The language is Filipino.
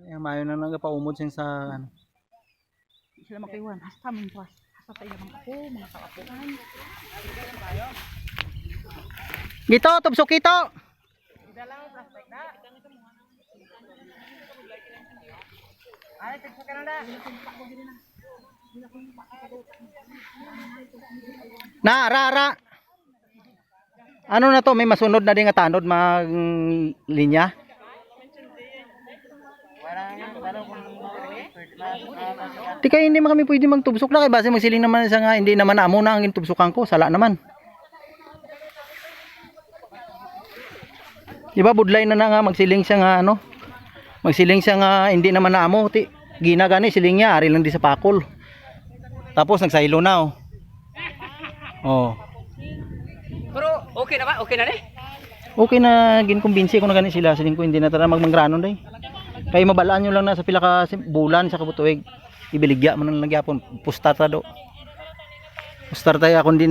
Ay, mayo na nagapaumod siya sa ano. Sila magkaiwan. Hasta min po. Hasta tayo mga ako, mga kaapuan. Gito, tubso kito. Na, ra. Ano na to, may masunod na din nga tanod mag linya. Di kaya hindi man kami pwede magtubsok na kay base magsiling naman sa nga hindi naman amo na ang tubsukan ko, sala naman. Diba budlay na nga magsiling siya nga ano? Magsiling siya nga hindi naman na amo, gina gani siling niya ari lang di sa pakol. Tapos nagsaylo na oh. Oh. Pero okay na ba? Okay na rin? Okay na ginkumbinsi ko na gani sila, siling ko hindi na tara magmangranon day. Kay mabalaan nyo lang na sa pila ka bulan sa kabutuig. Ibiligya man lang nagyapon. Pustar ta do. Pustar tayo akong din